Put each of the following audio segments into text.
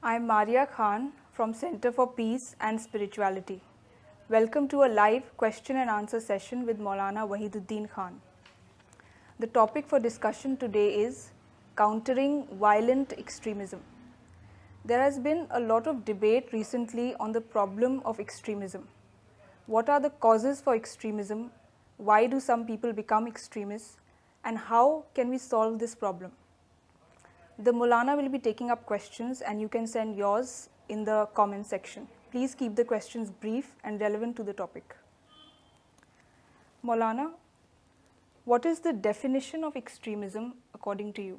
I'm Maria Khan from Center for Peace and Spirituality. Welcome to a live question and answer session with Maulana Wahiduddin Khan. The topic for discussion today is countering violent extremism. There has been a lot of debate recently on the problem of extremism. What are the causes for extremism? Why do some people become extremists? And how can we solve this problem? The Maulana will be taking up questions and you can send yours in the comment section. Please keep the questions brief and relevant to the topic. Maulana, what is the definition of extremism according to you?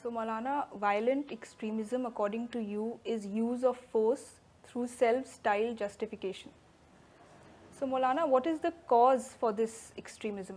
So Maulana, violent extremism according to you is use of force through self-style justification. So Maulana, what is the cause for this extremism?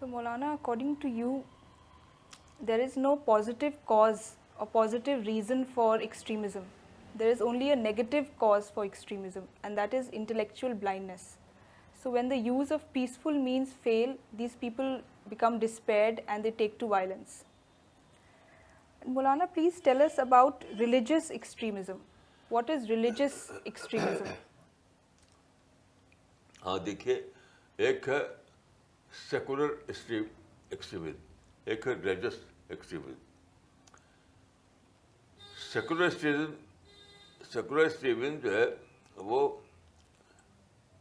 So Maulana, according to you, there is no positive cause or positive reason for extremism. There is only a negative cause for extremism, and that is intellectual blindness. So when the use of peaceful means fail, these people become despaired and they take to violence. And Maulana, please tell us about religious extremism. What is religious extremism? ہاں دیکھیے، ایک ہے secular extremism, ایک ہے religious extremism. Secular extremism جو ہے وہ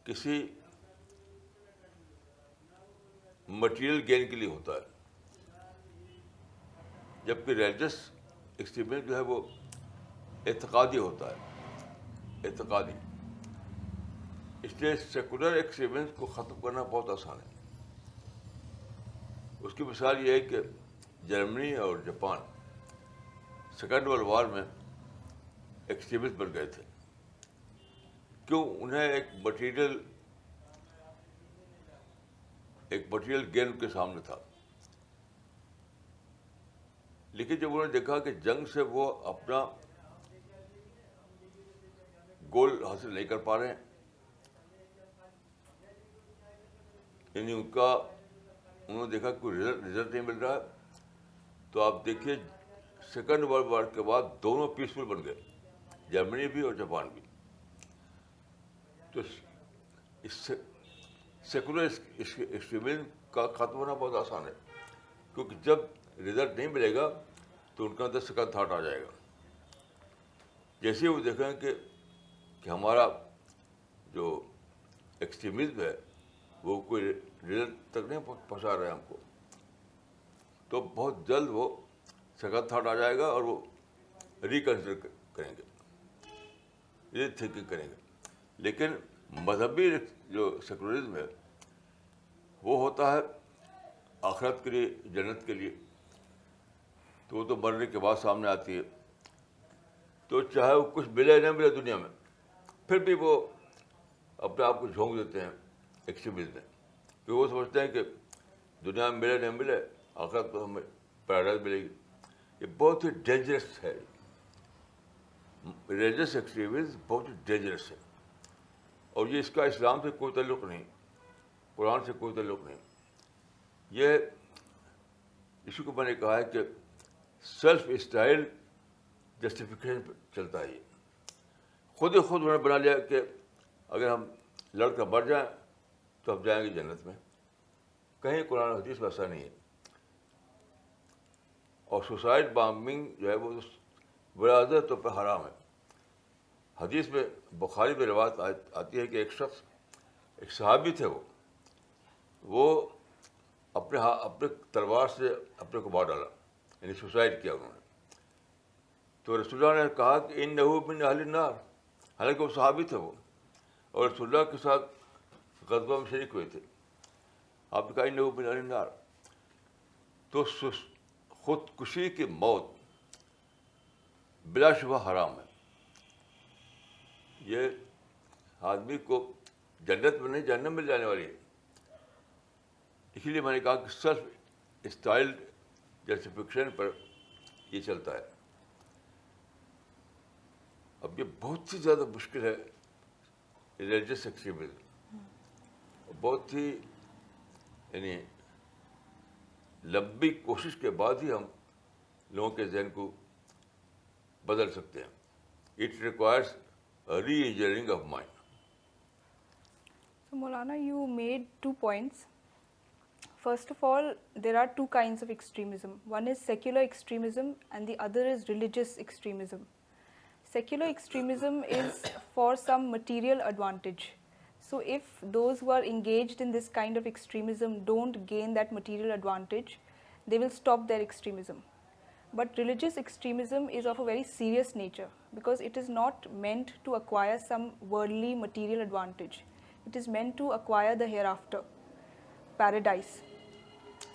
کسی مٹیریل گین کے لیے ہوتا ہے، جبکہ ریلیجس ایکسٹریمزم جو ہے وہ اعتقادی ہوتا ہے، اعتقادی. اس لیے سیکولر ایکسٹریمزم کو ختم کرنا بہت آسان ہے. اس کی مثال یہ ہے کہ جرمنی اور جاپان سیکنڈ ورلڈ وار میں ایکسٹریمسٹ بن گئے تھے. کیوں؟ انہیں ایک مٹیریل گین کے سامنے تھا. لیکن جب انہوں نے دیکھا کہ جنگ سے وہ اپنا گول حاصل نہیں کر پا رہے ہیں، یعنی انہوں نے دیکھا کوئی رزلٹ نہیں مل رہا ہے، تو آپ دیکھیے سیکنڈ ورلڈ وار کے بعد دونوں پیسفل بن گئے، جرمنی بھی اور جاپان بھی. تو اس سے سیکولر ایکسٹریمزم کا ختم ہونا بہت آسان ہے، کیونکہ جب رزلٹ نہیں ملے گا تو ان کا اندر سیکنڈ تھاٹ آ جائے گا. جیسے وہ دیکھیں کہ ہمارا جو ایکسٹریمزم ہے وہ کوئی رزلٹ تک نہیں پہنچا رہے ہم کو، تو بہت جلد وہ سیکنڈ تھاٹ آ جائے گا اور وہ ریکنسیڈر کریں گے، ری تھنکنگ کریں گے. لیکن مذہبی جو سیکولرزم ہے وہ ہوتا ہے آخرت کے لیے، جنت کے لیے، تو وہ تو مرنے کے بعد سامنے آتی ہے. تو چاہے وہ کچھ ملے نہ ملے دنیا میں، پھر بھی وہ اپنے آپ کو جھونک دیتے ہیں ایکسٹریمزم میں، کہ وہ سمجھتے ہیں کہ دنیا میں ملے نہ ملے آخرت تو ہمیں پیراڈائز ملے گی. یہ بہت ہی ڈینجرس ہے، ریلیجس ایکسٹریمزم بہت ہی ڈینجرس ہے. اور یہ اس کا اسلام سے کوئی تعلق نہیں، قرآن سے کوئی تعلق نہیں. یہ اسی کو میں نے کہا ہے کہ سیلف اسٹائل جسٹیفیکیشن پہ چلتا ہے. یہ خود انہوں نے بنا لیا کہ اگر ہم لڑ کر مر جائیں تو ہم جائیں گے جنت میں. کہیں قرآن و حدیث میں ایسا نہیں ہے. اور سوسائڈ بامبنگ جو ہے وہ واضح طور پہ حرام ہے. حدیث میں بخاری میں روایت آتی ہے کہ ایک شخص، ایک صحابی تھے، وہ اپنے تلوار سے اپنے کو مار ڈالا، یعنی سوسائڈ کیا انہوں نے. تو رسول اللہ نے کہا کہ انہ من اہل النار، حالانکہ وہ صحابی تھے وہ، اور رسول اللہ کے ساتھ غزوہ میں شریک ہوئے تھے. آپ نے کہا انہ من اہل النار. تو خودکشی کی موت بلا شبہ حرام ہے. یہ آدمی کو جنت میں نہیں جہنم مل جانے والی ہے. اسی لیے میں نے کہا کہ سیلف اسٹائل جسٹیفیکیشن پر یہ چلتا ہے. اب یہ بہت ہی زیادہ مشکل ہے ریلیجس ایکسٹریمزم، بہت ہی یعنی لمبی کوشش کے بعد ہی ہم لوگوں کے ذہن کو بدل سکتے ہیں. It requires reengineering of mind. So Maulana, you made 2 points. First of all, there are 2 kinds of extremism. One is secular extremism and the other is religious extremism. Secular extremism is for some material advantage. So if those who are engaged in this kind of extremism don't gain that material advantage, they will stop their extremism. But religious extremism is of a very serious nature because it is not meant to acquire some worldly material advantage. It is meant to acquire the hereafter, paradise.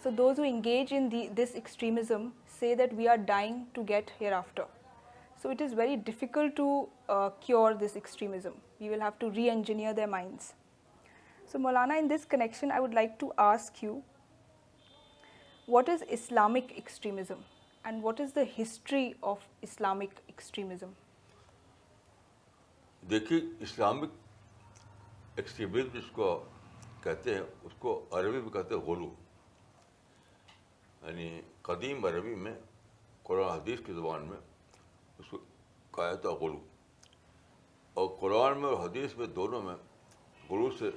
So those who engage in this extremism say that we are dying to get hereafter. So it is very difficult to cure this extremism. We will have to re-engineer their minds. So Maulana, in this connection, I would like to ask you, what is Islamic extremism and what is the history of Islamic extremism? دیکھیے، Islamic extremism جس کو کہتے ہیں اس کو عربی میں کہتے ہیں غلو. یعنی قدیم عربی میں قرآن حدیث کی زبان میں اس کو کہا جاتا غلو، اور قرآن میں اور حدیث میں دونوں میں غلو سے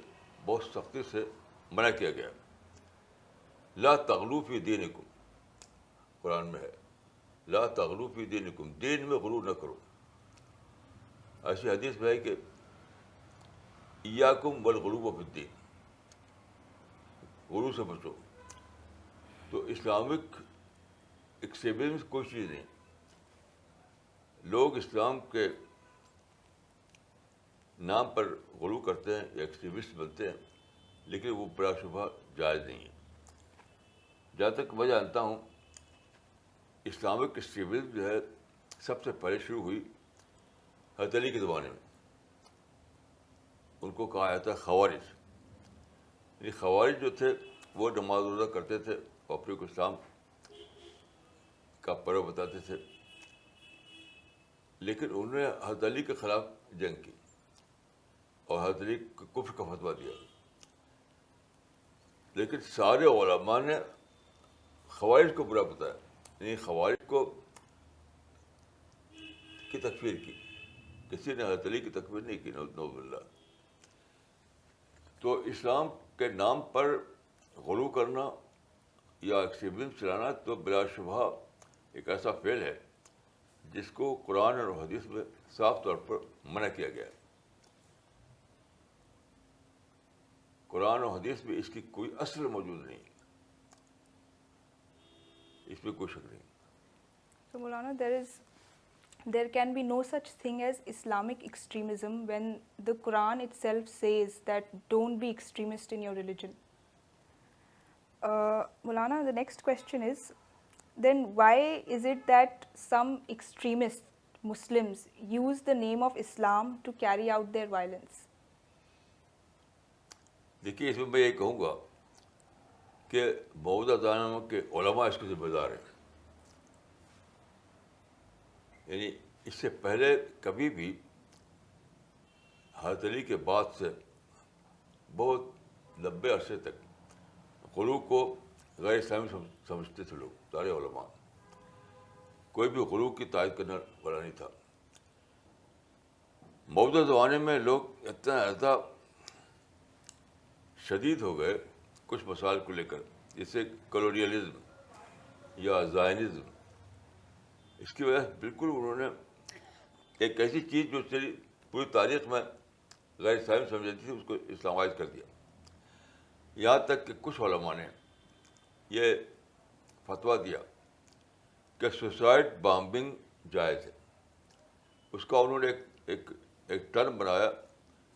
بہت سختی سے منع کیا گیا. لا تغلو فی دینکم، قرآن میں ہے لا تغلو فی دینکم، دین میں غلو نہ کرو. ایسی حدیث میں ہے کہ ایاکم والغلو فی الدین، غلو سے بچو. تو اسلامک ایکسٹریمزم کوئی چیز نہیں. لوگ اسلام کے نام پر غلو کرتے ہیں یا ایکسٹریمسٹ بنتے ہیں، لیکن وہ بلا شبہ جائز نہیں ہے. جہاں تک میں جانتا ہوں اسلامک ایکسٹریمزم جو ہے سب سے پہلے شروع ہوئی حضرت علی کے زمانے میں. ان کو کہا جاتا ہے خوارج. یعنی خوارج جو تھے وہ نماز روزہ کرتے تھے اور اپنے کو اسلام کا پرو بتاتے تھے، لیکن انہوں نے حضرت علی کے خلاف جنگ کی اور حضرت علی کو کفر کا فتویٰ دیا. لیکن سارے علماء نے خوارج کو برا بتایا، یعنی خوارج کو کی تکفیر کی. کسی نے حضرت علی کی تکفیر نہیں کی، نعوذ باللہ. تو اسلام کے نام پر غلو کرنا یا ایکسٹریمزم چلانا تو بلا شبہ ایک ایسا فعل ہے جس کو قرآن اور حدیث میں صاف طور پر منع کیا گیا ہے. قرآن و حدیث میں اس کی کوئی اصل موجود نہیں، اس میں کوئی شک نہیں. So Maulana, there can be no such thing as Islamic extremism when the Quran itself says that don't be extremist in your religion. Maulana, the next question is, then why is it that some extremist Muslims use the name of Islam to carry out their violence? دیکھیے اس میں میں یہ کہوں گا کہ موجودہ زمانے کے علماء اس کے ذمہ دار ہیں. یعنی اس سے پہلے کبھی بھی حضرت علی کے بعد سے بہت لمبے عرصے تک غلو کو غیر اسلامی سمجھتے تھے لوگ. سارے علماء، کوئی بھی غلو کی تائید کرنے والا نہیں تھا. موجودہ زمانے میں لوگ اتنا زیادہ شدید ہو گئے کچھ مسائل کو لے کر، جیسے کلونیلزم یا زائنزم. اس کی وجہ سے بالکل انہوں نے ایک ایسی چیز جو پوری تاریخ میں غیر اسلامی سمجھی جاتی تھی اس کو اسلامائز کر دیا. یہاں تک کہ کچھ علماء نے یہ فتویٰ دیا کہ سوسائڈ بامبنگ جائز ہے. اس کا انہوں نے ایک ٹرم بنایا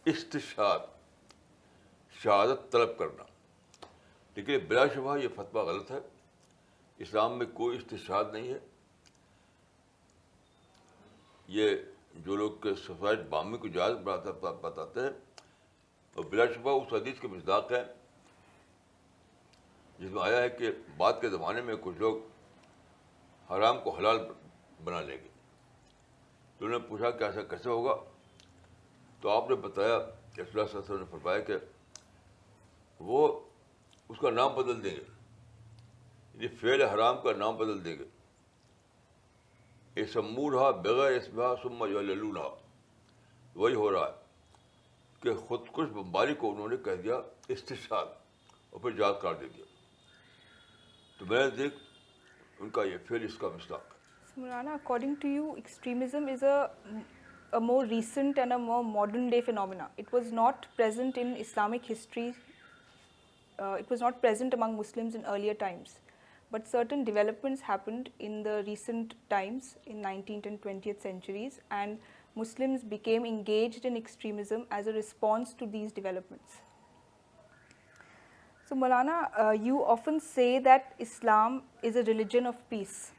استشہاد، شہادت طلب کرنا. لیکن بلا شبہ یہ فتویٰ غلط ہے. اسلام میں کوئی استشہاد نہیں ہے. یہ جو لوگ کے سوسائڈ بامبنگ کو جائز بتاتے ہیں اور بلا شبہ اس حدیث کے مصداق ہیں جس میں آیا ہے کہ بعد کے زمانے میں کچھ لوگ حرام کو حلال بنا لیں گے. تو انہوں نے پوچھا کہ ایسا کیسے ہوگا؟ تو آپ نے بتایا کہ رسول اللہ صلی اللہ علیہ وسلم نے فرمایا کہ وہ اس کا نام بدل دیں گے، یعنی فعل حرام کا نام بدل دیں گے. یسمونھا بغیر اسمھا ثم یحللونھا. وہی ہو رہا ہے کہ خود کش بمباری کو انہوں نے کہہ دیا استشہاد اور پھر جائز قرار دے دیا. تو میں دیکھ ان کا یہ فعل اس کا مصداق ہے. So Maulana, according to you, extremism is a more recent and a more modern day phenomena. It was not present in Islamic history. It was not present among Muslims in earlier times. But certain developments happened in the recent times in 19th and 20th centuries, and Muslims became engaged in extremism as a response to these developments. So Maulana, you often say that Islam is a religion of peace.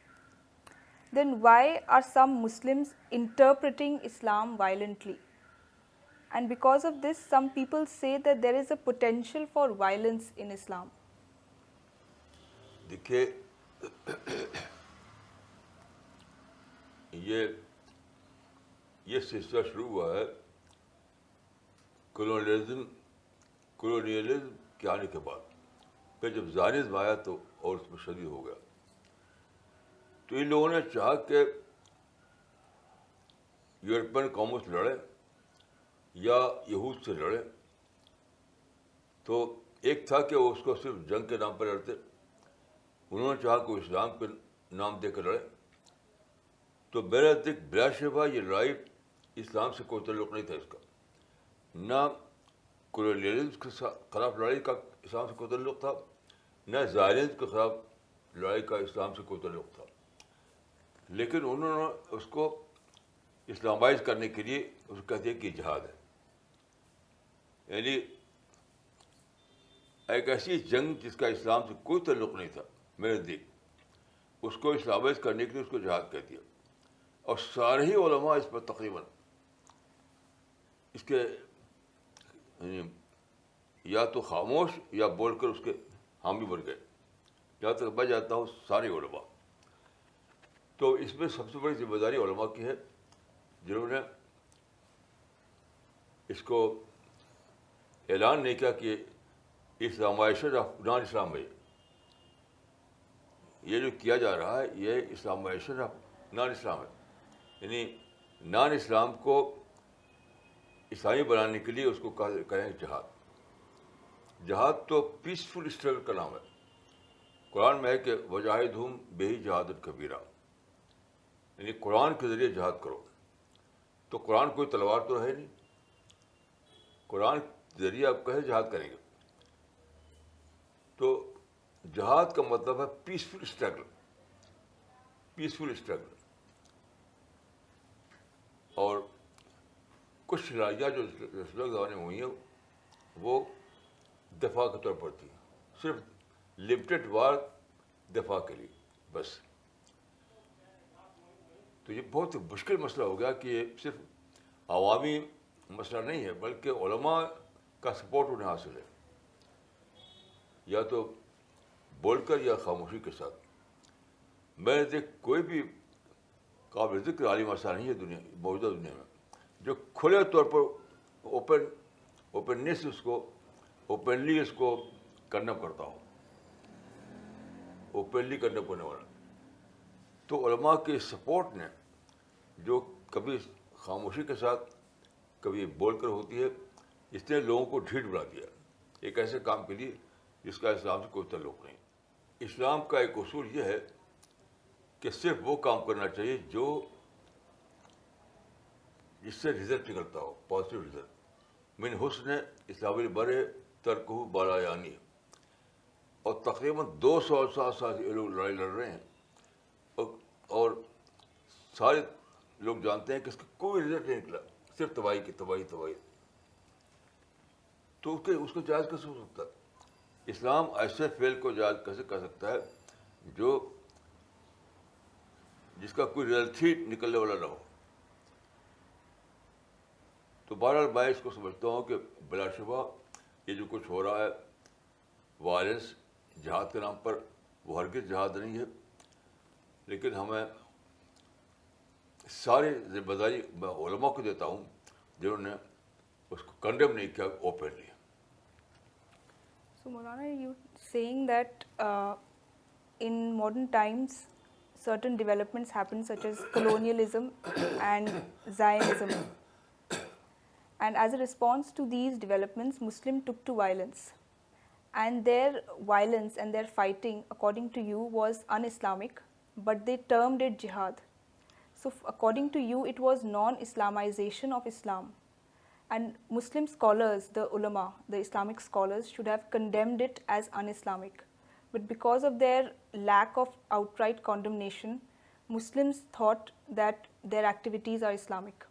Then why are some Muslims interpreting Islam violently? And because of this, some people say that there is a potential for violence in Islam. دیکھیے یہ سلسلہ شروع ہوا ہے colonialism کے آنے کے بعد. پھر جب زائنزم آیا تو اور اس میں شدید ہو گیا. تو ان لوگوں نے چاہا کہ یورپین قوموں سے لڑے یا یہود سے لڑے. تو ایک تھا کہ وہ اس کو صرف جنگ کے نام پر لڑتے, انہوں نے چاہا کہ وہ اسلام کے نام دے کر لڑے. تو میرے نزدیک بلا شبہ یہ لڑائی اسلام سے کوئی تعلق نہیں تھا اس کا, نہ کولونیلزم کے خلاف لڑائی کا اسلام سے کوئی تعلق تھا, نہ زائنزم کے خلاف لڑائی کا اسلام سے کوئی تعلق تھا. لیکن انہوں نے اس کو اسلامائز کرنے کے لیے اس کو کہتے ہیں کہ جہاد ہے. یعنی ایک ایسی جنگ جس کا اسلام سے کوئی تعلق نہیں تھا میرے نزدیک, اس کو اسلامائز کرنے کے لیے اس کو جہاد کہہ دیا. اور سارے ہی علماء اس پر تقریباً اس کے یا تو خاموش یا بول کر اس کے حامی بن گئے, جہاں تک میں جانتا ہوں سارے علماء. تو اس میں سب سے بڑی ذمہ داری علماء کی ہے جنہوں نے اس کو اعلان نہیں کیا کہ اسلامائزیشن آف نان اسلام ہے. یہ جو کیا جا رہا ہے یہ اسلامائزیشن آف نان اسلام ہے, یعنی نان اسلام کو اسلامی بنانے کے لیے اس کو کہیں جہاد. جہاد تو پیسفل اسٹرگل کا نام ہے. قرآن میں ہے کہ وجاہدہم بہ جہاد کبیرہ, یعنی قرآن کے ذریعے جہاد کرو. تو قرآن کوئی تلوار تو ہے نہیں, قرآن کے ذریعے آپ کیسے جہاد کریں گے؟ تو جہاد کا مطلب ہے پیسفل اسٹرگل, پیسفل اسٹرگل. اور کچھ لڑائیاں جو رسول زمانے میں ہوئی ہیں وہ دفاع کے طور پر تھی, صرف لمیٹڈ وار دفاع کے لیے بس. تو یہ بہت مشکل مسئلہ ہو گیا کہ یہ صرف عوامی مسئلہ نہیں ہے بلکہ علماء کا سپورٹ انہیں حاصل ہے, یا تو بول کر یا خاموشی کے ساتھ. میں نے کوئی بھی قابل ذکر عالم ایسا نہیں ہے دنیا موجودہ دنیا میں جو کھلے طور پر اوپننیس اس کو اوپنلی اس کو کنڈم کرتا ہو, اوپنلی کنڈم کرنے والا. تو علماء کے سپورٹ نے جو کبھی خاموشی کے ساتھ کبھی بول کر ہوتی ہے, اس نے لوگوں کو ڈھیٹ بنا دیا ایک ایسے کام کے لیے جس کا اسلام سے کوئی تعلق نہیں. اسلام کا ایک اصول یہ ہے کہ صرف وہ کام کرنا چاہیے جس سے رزلٹ نکلتا ہو, پازیٹیو رزلٹ. من حسن اسلام البرء ترکہ بالا یعنی. اور تقریباً 200 سال یہ لوگ لڑائی لڑ رہے ہیں اور سارے لوگ جانتے ہیں کہ اس کا کوئی رزلٹ نہیں نکلا, صرف تباہی کی تباہی. تو اس کو جائز کیسے ہو سکتا ہے؟ اسلام ایسے فعل کو جائز کیسے کر سکتا ہے جس کا کوئی رزلٹ ہی نکلنے والا نہ ہو؟ تو بہرحال میں اس کو سمجھتا ہوں کہ بلا شبہ یہ جو کچھ ہو رہا ہے وائلنس جہاد کے نام پر, وہ ہرگز جہاد نہیں ہے. لیکن ہمیں ساری ذمہ داری میں علماء کو دیتا ہوں جنہوں نے اس کو کنڈیم نہیں کیا openly. So Maulana, you saying that in modern times certain developments happen such as colonialism and Zionism, and as a response to these developments Muslim took to violence, and their violence and their fighting according to you was un-Islamic, but they termed it jihad. So according to you it was non-Islamization of Islam, and Muslim scholars, the ulama, the Islamic scholars should have condemned it as un-Islamic. But because of their lack of outright condemnation, Muslims thought that their activities are Islamic.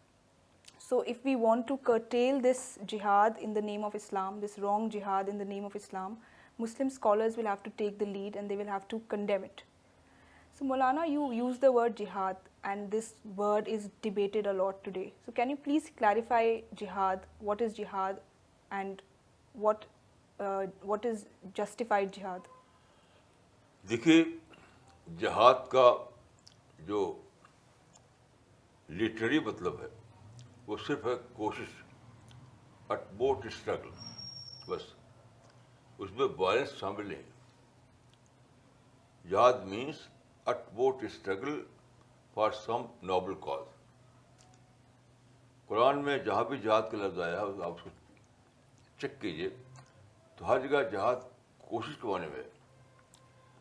So if we want to curtail this jihad in the name of Islam, this wrong jihad in the name of Islam, Muslim scholars will have to take the lead and they will have to condemn it. So Maulana, you use the word jihad, and this word is debated a lot today. So can you please clarify jihad? What is jihad, and what is justified jihad? دیکھیے, جہاد کا جو literary مطلب ہے وہ صرف ہے کوشش, اٹموسٹ اسٹرگل, بس. اس میں وائلنس شامل نہیں. جہاد means utmost struggle for some noble cause. قرآن میں جہاں بھی جہاد کا لفظ آیا ہے آپ اس کو چیک کیجیے تو ہر جگہ جہاد کوشش کے معنی میں ہے,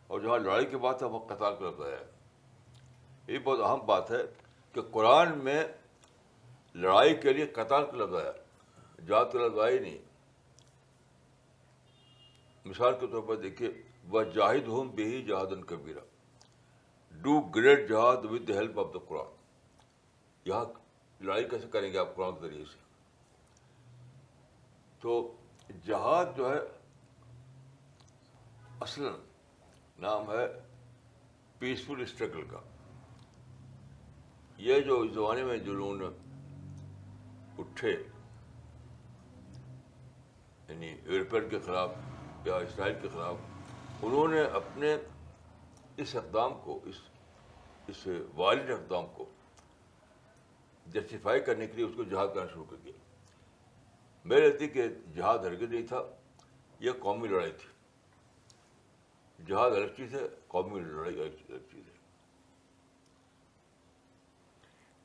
اور جہاں لڑائی کی بات ہے وہ قتال کا لفظ آیا ہے. یہ بہت اہم بات ہے کہ قرآن میں لڑائی کے لیے قتال کا لفظ آیا, جہاد کا لفظ آیا ہی نہیں. مثال کے طور پر دیکھیے, وَجَاهِدْهُمْ بِهِ جَهَادًا كَبِيرًا, ڈو گریٹ جہاد with the help of the قرآن. یہاں لڑائی کیسے کریں گے آپ قرآن کے ذریعے سے؟ تو جہاد جو ہے اصلاً نام ہے پیسفل اسٹرگل کا. یہ جو اس زمانے میں جو لوگوں نے اٹھے, یعنی یورپین کے خلاف یا اسرائیل کے خلاف, انہوں نے اپنے اس اقدام کو, اس والد اقدام کو جسٹیفائی کرنے کے لیے اس کو جہاد کرنا شروع کر دیا. میرے نزدیک کہ جہاد ہرگز نہیں تھا, یہ قومی لڑائی تھی. جہاد الگ چیز ہے, قومی لڑائی الگ چیز ہے.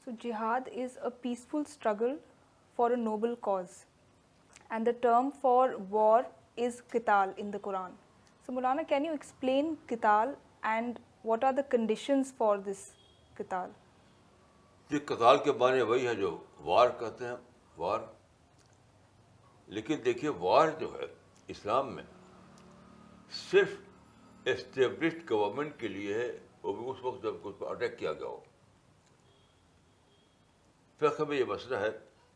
So jihad is a peaceful struggle for a noble cause, and the term for war is qital in the Quran. So Maulana, can you explain qital and what are the conditions for this qital? یہ قتال کے معنی وہی ہے جو وار کہتے ہیں, وار. لیکن دیکھیے وار جو ہے اسلام میں صرف اسٹیبلشڈ گورنمنٹ کے لیے ہے, وہ بھی اس وقت جب اس پر اٹیک کیا گیا ہو. فقہ میں یہ مسئلہ ہے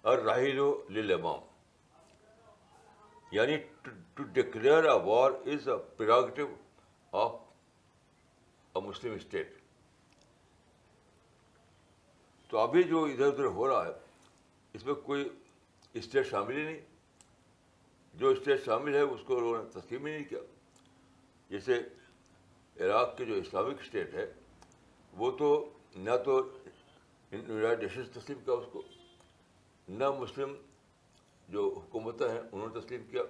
الرحیل للامام, یعنی to declare a war is a prerogative of a Muslim state. تو ابھی جو ادھر ادھر ہو رہا ہے اس میں کوئی اسٹیٹ شامل ہی نہیں. جو اسٹیٹ شامل ہے اس کو لوگوں نے تسلیم ہی نہیں کیا. جیسے عراق کے جو اسلامک اسٹیٹ ہے وہ تو نہ تو یونائیٹڈ نیشنز تسلیم کیا اس کو, نہ مسلم جو حکومتیں ہیں انہوں نے تسلیم کیا,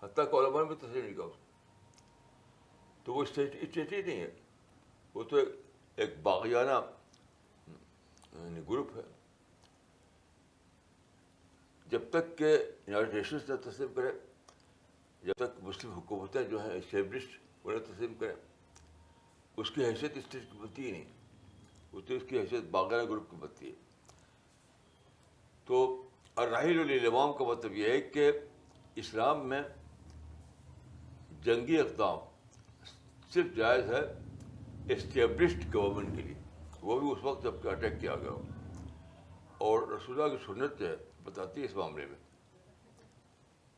حتیٰ کہ علماء نے بھی تسلیم نہیں کیا اس کو. تو وہ اسٹیٹ ہی نہیں ہے, وہ تو ایک باغیانہ گروپ ہے. جب تک کہ یونائیٹڈ نیشنز نہ تسلیم کرے, جب تک مسلم حکومتیں جو ہیں اسٹیبلشڈ انہیں تسلیم کریں, اس کی حیثیت اسٹیٹ کی بنتی ہی نہیں, اس کی حیثیت باغیانہ گروپ کی بنتی ہے. تو الرحیل للامام کا مطلب یہ ہے کہ اسلام میں جنگی اقدام صرف جائز ہے اسٹیبلشڈ گورنمنٹ کے لیے, وہ بھی اس وقت جب کہ اٹیک کیا گیا ہو. اور رسول اللہ کی سنت جو ہے بتاتی ہے اس معاملے میں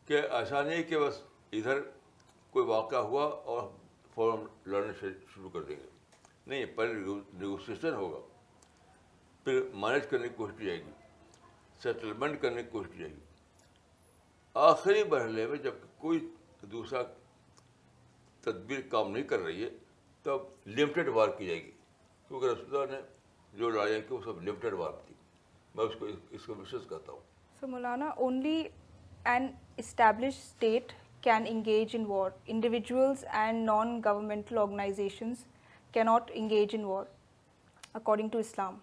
کہ ایسا نہیں کہ بس ادھر کوئی واقعہ ہوا اور فوراً لڑنا شروع کر دیں گے. نہیں, پہلے نیگوسیشن ہوگا, پھر مینیج کرنے کی کوشش کی جائے گی, سیٹلمنٹ کرنے کی کوشش کی جائے گی. آخری مرحلے میں جب کوئی دوسرا تدبیر کام نہیں کر رہی ہے تب لمیٹڈ وار کی جائے گی, کیونکہ رسول اللہ نے جو لڑائیاں کی وہ سب لمیٹڈ وار تھی. میں اس کو وشیش کہتا ہوں. So Maulana, only an established state can engage in war. Individuals and non-governmental organizations cannot engage in war, according to Islam.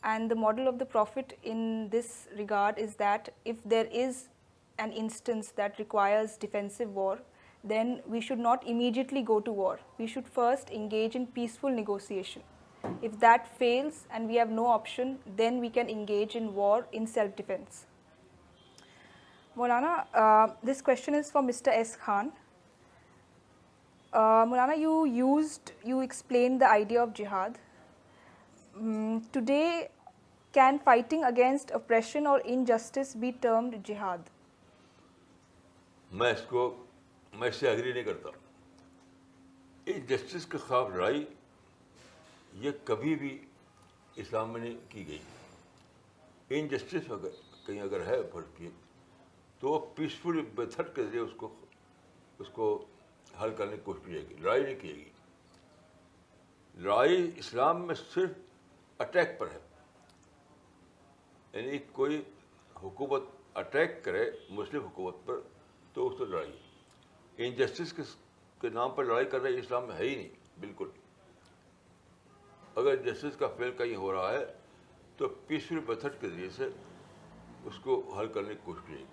And the model of the Prophet in this regard is that if there is an instance that requires defensive war, then we should not immediately go to war. We should first engage in peaceful negotiation. If that fails and we have no option, then we can engage in war in self-defense. Maulana, this question is from Mr. S. Khan. Maulana, you explained the idea of jihad. Today, can fighting against oppression or injustice be termed jihad? میں اس سے agri نہیں کرتا. Injustice کے خلاف لڑائی یہ کبھی بھی اسلام میں نہیں کی گئی. انجسٹس کہیں اگر ہے فرض کی تو وہ پیسفل میتھڈ کے ذریعے اس کو حل کرنے کی کوشش کی جائے گی, لڑائی نہیں کی جائے گی. لڑائی اسلام میں صرف اٹیک پر ہے, یعنی کوئی حکومت اٹیک کرے مسلم حکومت پر تو اس سے لڑائی. انجسٹس کے نام پر لڑائی کر رہے اسلام میں ہے ہی نہیں بالکل. اگر جسٹس کا فیل کہیں ہو رہا ہے تو پیسفل میتھڈ کے ذریعے سے اس کو حل کرنے کی کوشش کی.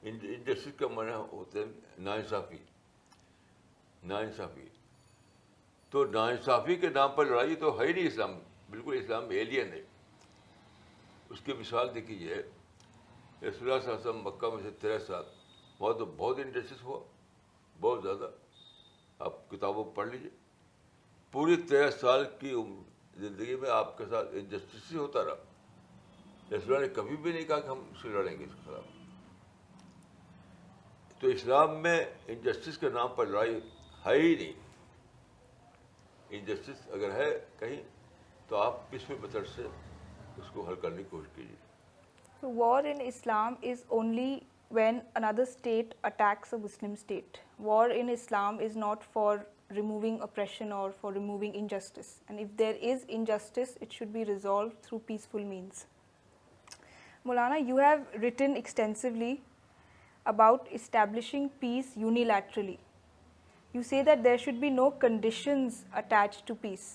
انجسٹس کا معنی ہوتے ہیں ناانصافی. ناانصافی تو ناانصافی کے نام پر لڑائی تو ہے ہی نہیں. اسلام بالکل اسلام ایلین ہے. اس کی مثال دیکھیے, رسول اللہ صلی اللہ علیہ وسلم مکہ میں سے 13 سال, وہاں تو بہت انجسٹس ہوا, بہت زیادہ. آپ کتابوں پڑھ لیجیے, پوری 13 سال کی زندگی میں آپ کے ساتھ انجسٹس ہی ہوتا رہا. رسول اللہ نے کبھی بھی نہیں کہا کہ ہم اس سے لڑیں گے اس کے خلاف. تو اسلام میں انجسٹس کے نام پر لڑائی ہے ہی نہیں. انجسٹس اگر ہے کہیں تو آپ پیسفل میتھڈ سے اس کو حل کرنے کی کوشش کیجیے. So war in Islam is only when another state attacks a Muslim state. War in Islam is not for removing oppression or for removing injustice. And if there is injustice, it should be resolved through peaceful means. Maulana, you have written extensively about establishing peace unilaterally. You say that there should be no conditions attached to peace.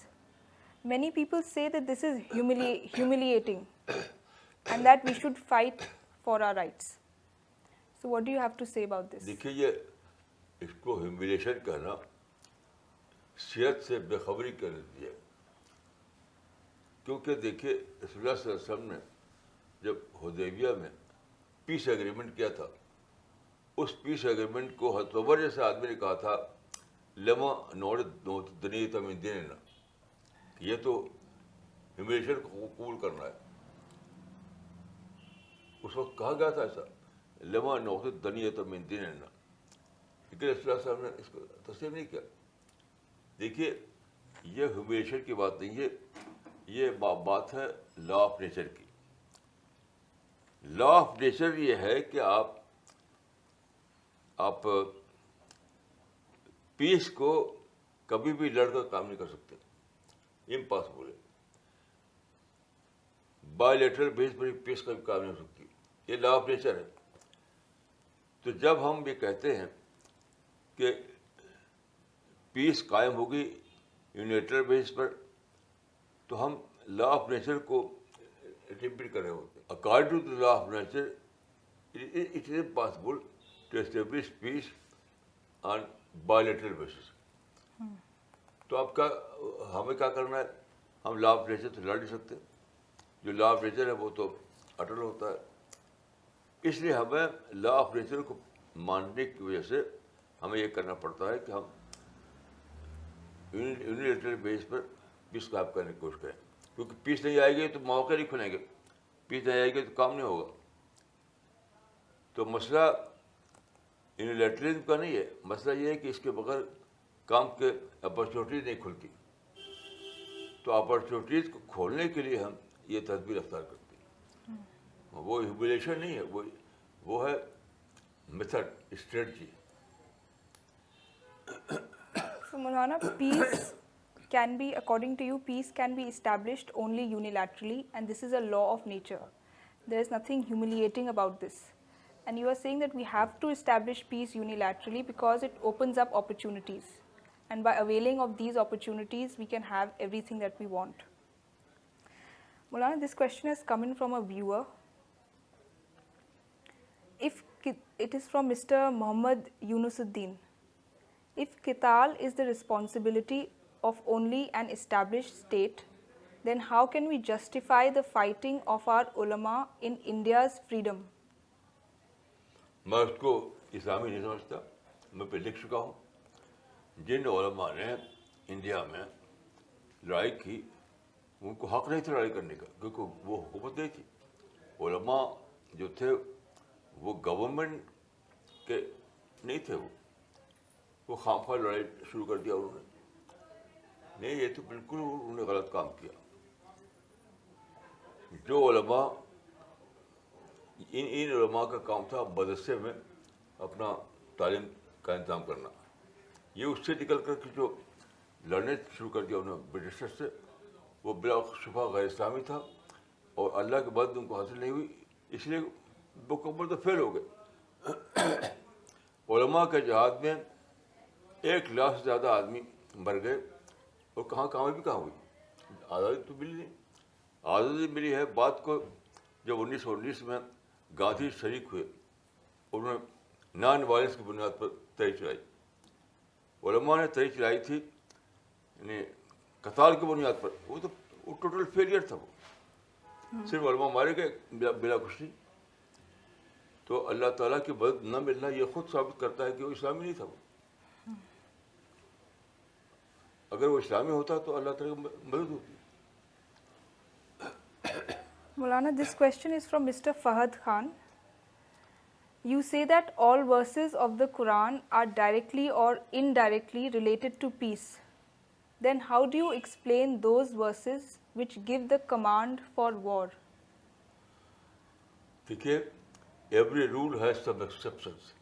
Many people say that this is humiliating and that we should fight for our rights. So what do you have to say about this? دیکھیے, یہ اس کو humiliation کہنا سیرت سے بے خبری کر دیتی ہے. کیونکہ دیکھیے, رسول اللہ صلی اللہ علیہ وسلم نے جب حدیبیہ میں پیس ایگریمنٹ کیا تھا, اس پیس ایگریمنٹ کو حضرت عمر جیسے آدمی نے کہا تھا لما نوت دنیت من دیننا, یہ تو ہیومیلیشن کو قبول کرنا ہے. اس وقت کہا گیا تھا ایسا, لما نوت دنیت من دیننا, لیکن رسول اللہ صلی اللہ علیہ وسلم نے اس کو تسلیم نہیں کیا. دیکھیے, یہ ہیومیلیشن کی بات نہیں ہے, یہ بات ہے لا آف نیچر کی. لا آف نیچر یہ ہے کہ آپ پیس کو کبھی بھی لڑ کر کام نہیں کر سکتے, امپاسبل ہے. بائی لیٹرل بیس پر پیس کا بھی کام نہیں ہو سکتی, یہ لا آف نیچر ہے. تو جب ہم یہ کہتے ہیں کہ پیس قائم ہوگی یونیلیٹرل بیس پر, تو ہم لا آف نیچر کو ریپیٹ کر رہے ہوتے ہیں. According to law of nature it is impossible to establish peace on bilateral basis. تو آپ کا ہمیں کیا کرنا ہے, ہم لا آف نیچر سے لڑ نہیں سکتے. جو لا آف نیچر ہے وہ تو اٹل ہوتا ہے. اس لیے ہمیں لا آف نیچر کو ماننے کی وجہ سے ہمیں یہ کرنا پڑتا ہے کہ ہم یونیلیٹرل بیس پر پیس قائم کرنے کی کوشش کریں. کیونکہ پیس نہیں آئے گی تو مواقع نہیں کھلیں گے, پیس نہیں آئے گی تو کام نہیں ہوگا. تو مسئلہ یونیلیٹرلزم کا نہیں ہے, مسئلہ یہ ہے کہ اس کے بغیر کام کے اپرچونیٹیز نہیں کھلتی. تو اپرچونیٹیز کو کھولنے کے لیے ہم یہ تدبیر اختیار کرتے ہیں. وہ ہیومیلیشن نہیں ہے, وہ ہے method, strategy. So Maulana, peace can be, according to you, peace can be established only unilaterally, and this is a law of nature. There is nothing humiliating about this. And you are saying that we have to establish peace unilaterally because it opens up opportunities. And by availing of these opportunities, we can have everything that we want. Maulana, this question has come in from a viewer. It is from Mr. Muhammad Yunusuddin. If qital is the responsibility of only an established state, then how can we justify the fighting of our ulama in India's freedom? میں اس کو اسلامی نہیں سمجھتا. میں پہ لکھ چکا ہوں, جن علماء نے انڈیا میں لڑائی کی ان کو حق نہیں تھا لڑائی کرنے کا, کیونکہ وہ حکومت نہیں تھی. علماء جو تھے وہ گورنمنٹ کے نہیں تھے, وہ خواہ لڑائی شروع کر دیا انہوں نے. نہیں, یہ تو بالکل انہوں نے غلط کام کیا. جو علماء ان علماء کا کام تھا مدرسے میں اپنا تعلیم کا انتظام کرنا. یہ اس سے نکل کر کے جو لڑنے شروع کر دیا انہوں نے برٹشر سے, وہ بلا شبہ غیر اسلامی تھا, اور اللہ کے بعد ان کو حاصل نہیں ہوئی, اس لیے مکمل تو فیل ہو گئے. علماء کے جہاد میں 1 لاکھ سے زیادہ آدمی مر گئے, اور کامیابی کہاں ہوئی؟ آزادی تو ملی نہیں. آزادی ملی ہے بات کو جب 1919 میں گاندھی شریک ہوئے, انہوں نے نان وائلنس کی بنیاد پر تحریک چلائی. علماء نے تحریک چلائی تھی یعنی قتال کی بنیاد پر. وہ ٹوٹل فیلئر تھا. وہ صرف علماء مارے گئے بلا کچھ نہیں. تو اللہ تعالیٰ کی مدد نہ ملنا یہ خود ثابت کرتا ہے کہ وہ اسلامی نہیں تھا. وہ اگر وہ اسلامی ہوتا تو اللہ تعالیٰ کی مدد ہوتی. Maulana, this question is from Mr. Fahad Khan. You say that all verses of the Quran are directly or indirectly related to peace. Then how do you explain those verses which give the command for war? دیکھیے, every rule has some exceptions.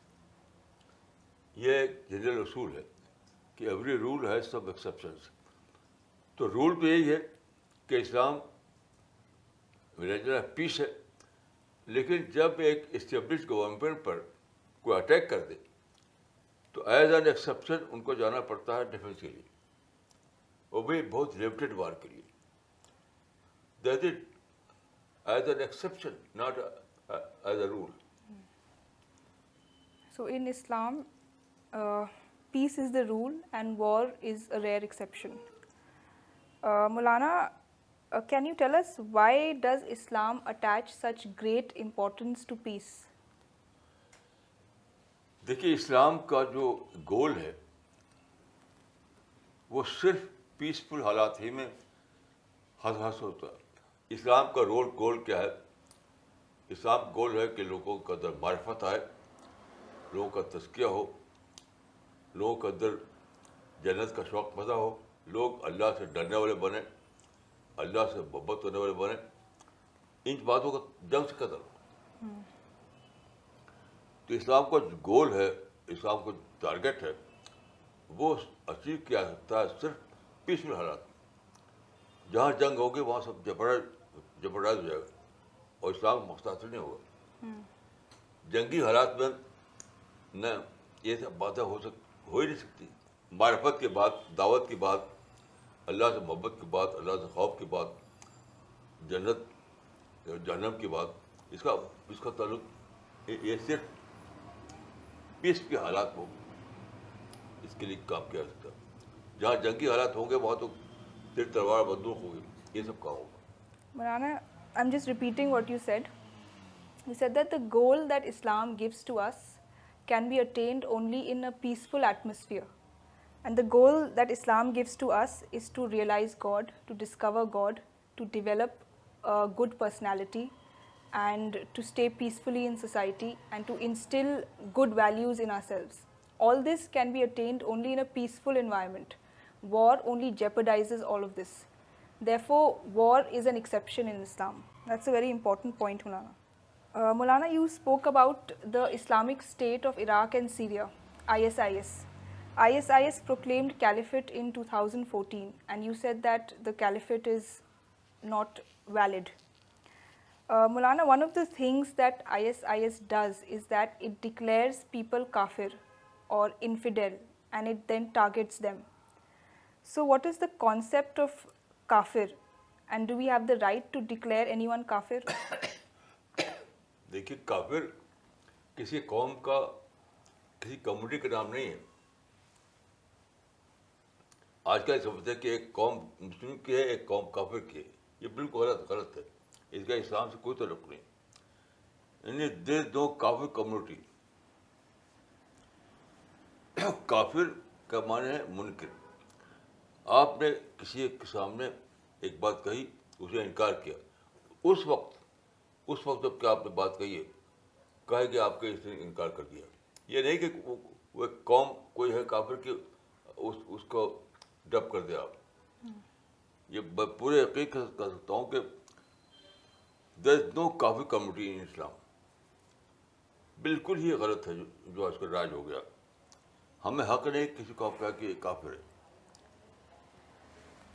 یہ ایک general اصول ہے کہ every rule has some exceptions. تو rule تو یہی ہے کہ اسلام ریلیجن آف پیس ہے, لیکن جب ایک اسٹیبلش گورنمنٹ پر کوئی اٹیک کر دے تو ایز این ایکسیپشن ان کو جانا پڑتا ہے ڈیفینس کے لیے, وہ بھی بہت لمیٹڈ وار کے لیے. That is as an exception, not as a rule. So in Islam, peace is the rule and war is a rare exception. Maulana, can you tell us why does Islam attach such great importance to peace? دیکھیے, اسلام کا جو گول ہے وہ صرف peaceful حالات ہی میں حاصل ہوتا ہے. اسلام کا گول کیا ہے؟ اسلام گول ہے کہ لوگوں کے اندر معرفت آئے, لوگوں کا تزکیہ ہو, لوگوں کے اندر جنت کا شوق پیدا ہو, لوگ اللہ سے ڈرنے والے بنیں, اللہ سے محبت کرنے والے بنیں. ان باتوں کا جنگ سے قدر ہو. تو اسلام کا جو گول ہے, اسلام کا ٹارگیٹ ہے, وہ اچیو کیا سکتا ہے صرف پیسفل حالات. جہاں جنگ ہوگی وہاں سب جبرائز ہو جائے گا اور اسلام مختصر نہیں ہوگا. جنگی حالات میں نہ یہ سب باتیں ہو ہی نہیں سکتی. معرفت کے بعد, دعوت کی بات, اللہ سے محبت کی بات, اللہ سے خوف کی بات, جنت جہنم کی بات, اس کا تعلق یہ صرف پیس کے حالات ہو, اس کے لیے کام کیا جا سکتا. جہاں جنگی حالات ہوں گے وہاں تو تیر تلوار بندوق ہوگی, یہ سب کام ہوگا. Maulana, I'm just repeating what you said. You said that the goal that Islam gives to us can be attained only in a peaceful atmosphere. And the goal that Islam gives to us is to realize God, to discover God, to develop a good personality, and to stay peacefully in society, and to instill good values in ourselves. All this can be attained only in a peaceful environment. War only jeopardizes all of this. Therefore, war is an exception in Islam. That's a very important point, Maulana. Maulana, you spoke about the Islamic State of Iraq and Syria, ISIS. ISIS proclaimed caliphate in 2014, and you said that the caliphate is not valid. Maulana, one of the things that ISIS does is that it declares people kafir or infidel, and it then targets them. So what is the concept of kafir, and do we have the right to declare anyone kafir? دیکھیے, کافر کسی قوم کا, کسی community کا نام نہیں ہے. آج کل سمجھتے ہیں کہ ایک قوم مسلم کی ہے, ایک قوم کافر کی ہے. یہ بالکل غلط ہے. اس کا اسلام سے کوئی تعلق نہیں. یعنی دیر دو کافر کمیونٹی. کافر کا معنی ہے منکر. آپ نے کسی کے سامنے ایک بات کہی, اسے انکار کیا, اس وقت جب کہ آپ نے بات کہی ہے, کہے کہ آپ کے اس نے انکار کر دیا. یہ نہیں کہ وہ ایک قوم کوئی ہے کافر کی, اس کو ڈب کر دے آپ. یہ پورے حقیقت کر سکتا ہوں کہ دیر از نو کافر کمیونٹی ان اسلام. بالکل ہی غلط ہے جو آج کل راج ہو گیا. ہمیں حق نہیں کسی کو کہا کہ یہ کافر ہے.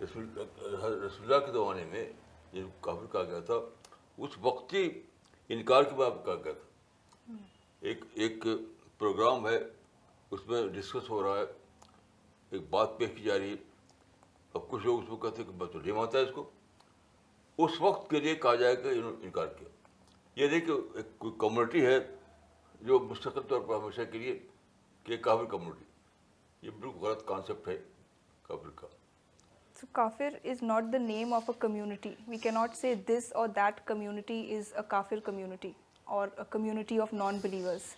رسول اللہ کے زمانے میں یہ کافر کہا گیا تھا, اس وقتی انکار کے بعد کہا گیا تھا. ایک پروگرام ہے, اس میں ڈسکس ہو رہا ہے, ایک بات پیش کی جا رہی ہے, اور کچھ لوگ اس کو کہتے ہیں کہ بیت الرحیم آتا ہے اس کو. اس وقت کے لیے کہا جائے کہ انہوں نے انکار کیا. یہ نہیں کہ ایک کوئی کمیونٹی ہے جو مستقل طور پر ہمیشہ کے لیے کہ کافر کمیونٹی. یہ بالکل غلط کانسیپٹ ہے کافر کا. So kafir is not the name of a community. We cannot say this or that community is a kafir community or a community of non-believers.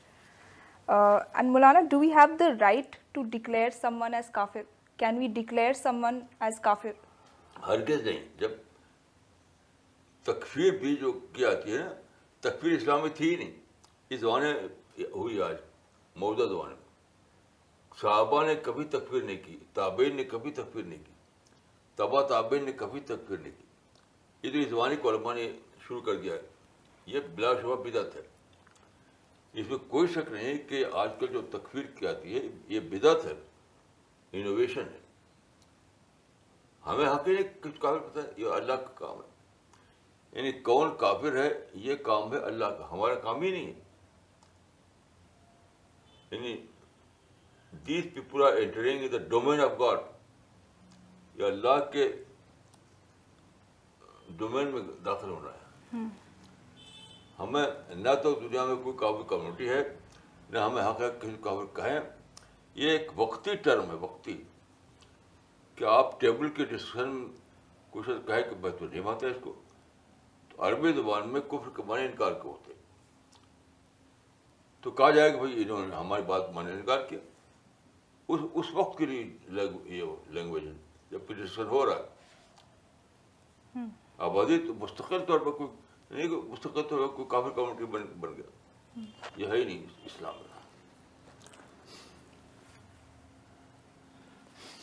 And Maulana, do we have the right to declare someone as kafir? Can we declare someone as kafir? ہرگز نہیں. جب تکفیر بھی جو کی آتی ہے نا, تکفیر اسلام میں تھی ہی نہیں. اس زمانے ہوئی آج موجودہ زمانے میں. صحابہ نے کبھی تکفیر نہیں کی, تابعین نے کبھی تکفیر نہیں کی, تبا تابعین نے کبھی تکفیر نہیں کی. یہ تو اس زمانے کو علماء نے شروع کر دیا ہے. یہ بلا شبہ بدعت ہے. اس میں کوئی شک نہیں کہ آج کل جو تکفیر کی آتی ہے یہ بدعت ہے, انوویشن ہے. ہمیں حق نہیں کچھ کافر پتہ ہے, یہ اللہ کا کام ہے. یعنی کون کافر ہے یہ کام ہے اللہ کا, ہمارا کام ہی نہیں ہے. یعنی these people are entering in the domain of God. یہ اللہ کے ڈومین میں داخل ہونا ہے. ہمیں نہ تو دنیا میں کوئی کافر کمیونٹی ہے, نہ ہمیں حق ہے کسی کافر کہیں. یہ ایک وقتی ٹرم ہے, وقتی, کہ آپ ٹیبل کے ڈسکشن میں کچھ کہے کہ بیت الرحیم آتا ہے اس کو, تو عربی زبان میں کفر کے معنی انکار کے ہوتے, تو کہا جائے کہ بھائی انہوں نے ہماری بات مانے انکار کیا. اس وقت کے لیے یہ لینگویج ہے جب کہ ڈسکشن ہو رہا ہے. آبادی تو مستقل طور پر کوئی نہیں, کہ مستقل طور پر کوئی کافر کمیونٹی بن گیا, یہ ہے ہی نہیں اسلام میں.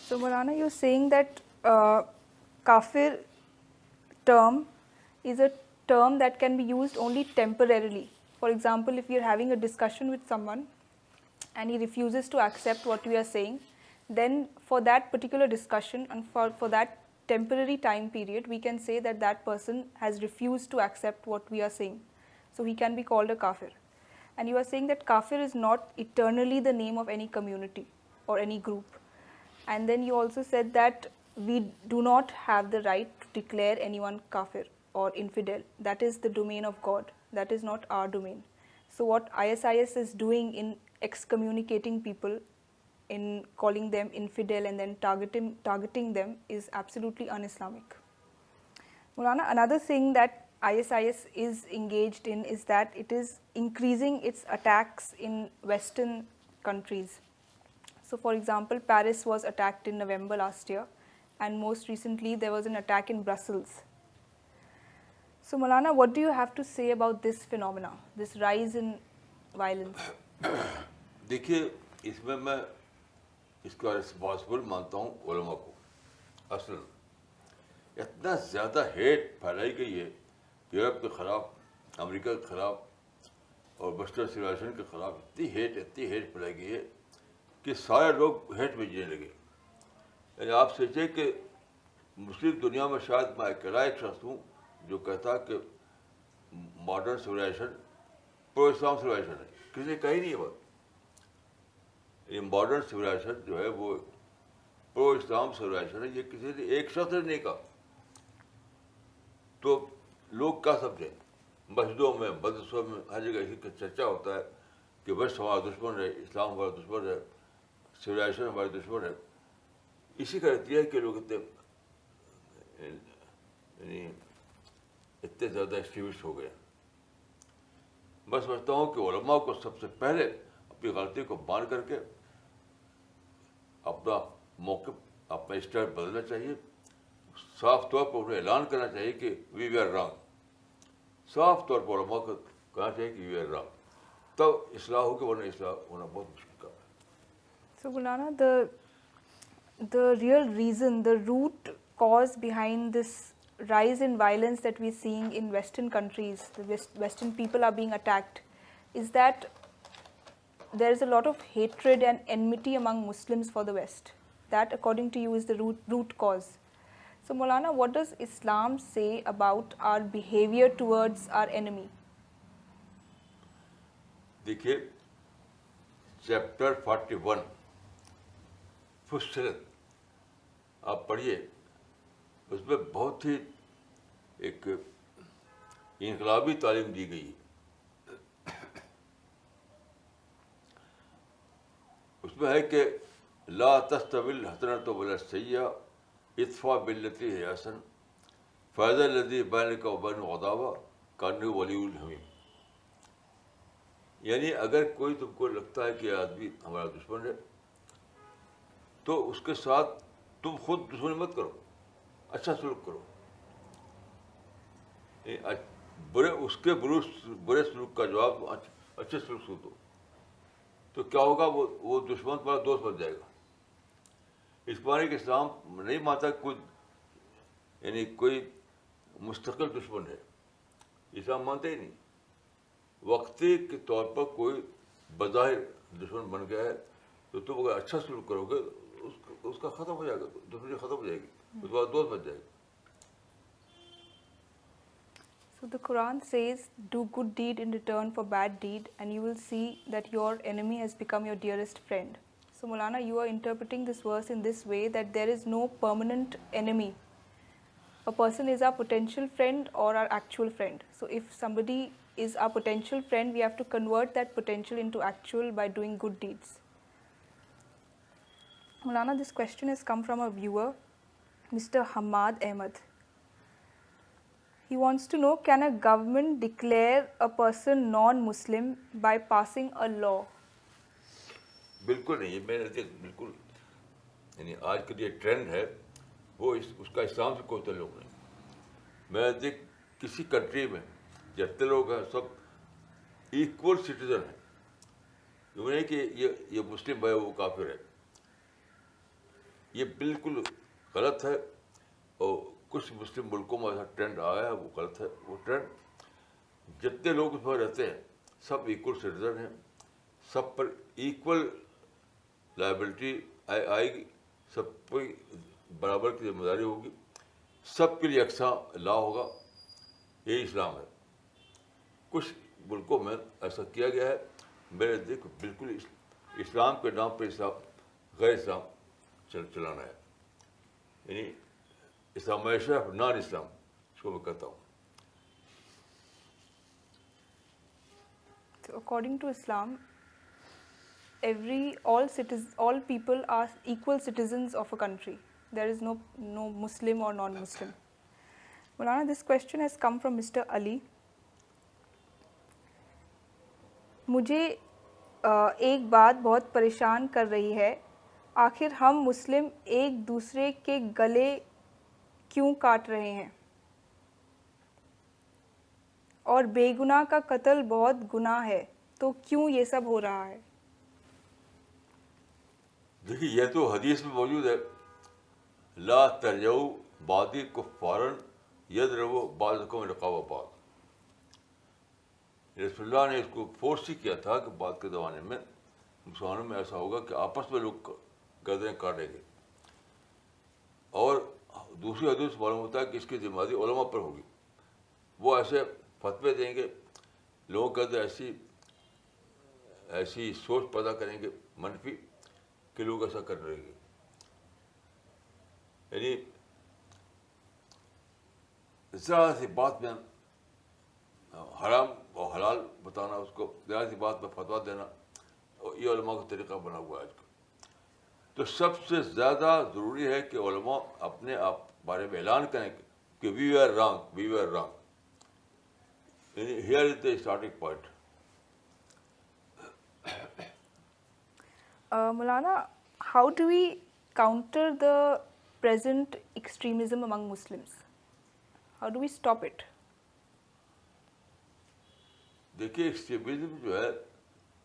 So Maulana, you're saying that kafir term is a term that can be used only temporarily. For example, if you're having a discussion with someone and he refuses to accept what we are saying, then for that particular discussion and for that temporary time period, we can say that that person has refused to accept what we are saying. So he can be called a kafir. And you are saying that kafir is not eternally the name of any community or any group. And then you also said that we do not have the right to declare anyone kafir or infidel. That is the domain of God. That is not our domain. So what ISIS is doing in excommunicating people, in calling them infidel and then targeting them, is absolutely un-Islamic. Maulana, another thing that ISIS is engaged in is that it is increasing its attacks in Western countries. So for example, Paris was attacked in November last year, and most recently there was an attack in Brussels. So Maulana, what do you have to say about this phenomena, this rise in violence? دیکھیے, اس میں اس کا responsible مانتا ہوں علماء کو. اصل اتنا زیادہ ہیٹ پھیلائی گئی ہے یورپ کے خلاف, امریکہ کے خلاف اور ویسٹرن سویلائزیشن کے خلاف. اتنی ہیٹ پھیلائی گئی ہے کہ سارے لوگ ہیٹ میں جینے لگے. یعنی آپ سوچیں کہ مسلم دنیا میں شاید میں اکیلا ایک شخص ہوں جو کہتا کہ ماڈرن سویلائزیشن پرو اسلام سویلائزیشن ہے. کسی نے کہی نہیں ہے بات. یہ ماڈرن سویلائزیشن جو ہے وہ پرو اسلام سویلائزیشن ہے, یہ کسی نے ایک شخص نے نہیں کہا. تو لوگ کیا سمجھیں, مسجدوں میں, مدرسوں میں, ہر جگہ اسی کا چرچا ہوتا ہے کہ ویسٹ ہمارا دشمن ہے, اسلام ہمارا دشمن ہے, سویلائزیشن ہمارے دشمن ہے. اسی کا نتیجہ ہے کہ لوگ اتنے زیادہ ایکسٹریمسٹ ہو گئے. میں سمجھتا ہوں کہ علماء کو سب سے پہلے اپنی غلطی کو مان کر کے اپنا موقف, اپنا اسٹینڈ بدلنا چاہیے. صاف طور پر انہیں اعلان کرنا چاہیے کہ وی ویئر رانگ. صاف طور پر علماء کو کہنا چاہیے کہ وی ویئر رانگ, تب اصلاح ہوگی, ورنہ اصلاح ہونا بہت مشکل کام ہے. So Maulana, the real reason, the root cause behind this rise in violence that we're seeing in Western countries, the Western people are being attacked, is that there is a lot of hatred and enmity among Muslims for the West. That, according to you, is the root cause. So Maulana, what does Islam say about our behavior towards our enemy? دیکھیے, chapter 41 فصلت آپ پڑھیے اس میں بہت ہی ایک انقلابی تعلیم دی گئی ہے. اس میں ہے کہ لا تستوی الحسنۃ ولا السیئۃ ادفع بالتی ہی احسن فاذا الذی بینک وبینہ عداوۃ کانہ ولی الحمیم. یعنی اگر کوئی تم کو لگتا ہے کہ یہ آدمی ہمارا دشمن ہے تو اس کے ساتھ تم خود دشمنی مت کرو, اچھا سلوک کرو. اس کے برے سلوک کا جواب تم اچھے سلوک سے دو, تو کیا ہوگا, وہ دشمن تمہارا دوست بن جائے گا. اس معنی کہ اسلام نہیں مانتا کوئی یعنی کوئی مستقل دشمن ہے, اسلام مانتے ہی نہیں. وقتی کے طور پر کوئی بظاہر دشمن بن گیا ہے تو تم اگر اچھا سلوک کرو گے اس کا ختم ہو جائے گا, دشمنی ختم ہو جائے گی, اس کے بعد دوست بن جائے گا. So the Quran says, do good deed in return for bad deed, and you will see that your enemy has become your dearest friend. So Maulana, you are interpreting this verse in this way that there is no permanent enemy. A person is our potential friend or our actual friend. So if somebody is our potential friend, we have to convert that potential into actual by doing good deeds. Maulana, this question has come from a viewer, Mr. Hamad Ahmed. He wants to know, can a government declare a person non-Muslim by passing a law? بالکل نہیں. میں نے بالکل یعنی آج کا یہ trend ہے وہ اس کا اسلام سے کوئی تعلق نہیں. میں دیکھ کسی کنٹری میں جتنے لوگ ہیں سب ایکول سٹیزن ہیں. یہ نہیں کہ یہ مسلم ہے وہ کافر ہے, یہ بالکل غلط ہے. اور کچھ مسلم ملکوں میں ایسا ٹرینڈ آیا ہے, وہ غلط ہے. وہ ٹرینڈ جتنے لوگ اس میں رہتے ہیں سب ایکول سٹیزن ہیں, سب پر ایکول لائبلٹی آئے گی, سب پر برابر کی ذمہ داری ہوگی, سب کے لیے یکساں لا ہوگا. یہی اسلام ہے. کچھ ملکوں میں ایسا کیا گیا ہے, میرے دیکھ بالکل اسلام کے نام پہ اسلام غیر اسلام چلانا ہے. یعنی اسلام اشرف نان اسلام اس کو میں کہتا ہوں. So according to Islam, all people are equal citizens of a country. There is no Muslim or non-Muslim. Maulana, this question has come from Mr. Ali. مجھے ایک بات بہت پریشان کر رہی ہے, آخر ہم مسلم ایک دوسرے کے گلے کیوں کاٹ رہے ہیں, اور بے گناہ کا قتل بہت گناہ ہے, تو کیوں یہ سب ہو رہا ہے؟ دیکھیے یہ تو حدیث میں موجود ہے, لا ترجعوا بعدی کفارا یضرب بعضکم رقاب بعض. رسول اللہ نے اس کو فورس ہی کیا تھا کہ بعد کے زمانے میں مسلمانوں میں ایسا ہوگا کہ آپس میں لوگ گردنیں کاٹیں گے. اور دوسری حدیث معلوم ہوتا ہے کہ اس کی ذمہ داری علماء پر ہوگی. وہ ایسے فتوے دیں گے, لوگوں کے اندر ایسی سوچ پیدا کریں گے منفی کہ لوگ ایسا کر رہے ہیں. یعنی ذرا سی بات میں حرام اور حلال بتانا, اس کو ذرا سی بات میں فتویٰ دینا, اور یہ علماء کا طریقہ بنا ہوا ہے آج کل. تو سب سے زیادہ ضروری ہے کہ علماء اپنے آپ بارے میں اعلان کریں کہ وی آر رانگ. یعنی here is the starting point. Maulana, how do we counter the present extremism among Muslims? How do we stop it? دیکھیے ایکسٹریمزم جو ہے,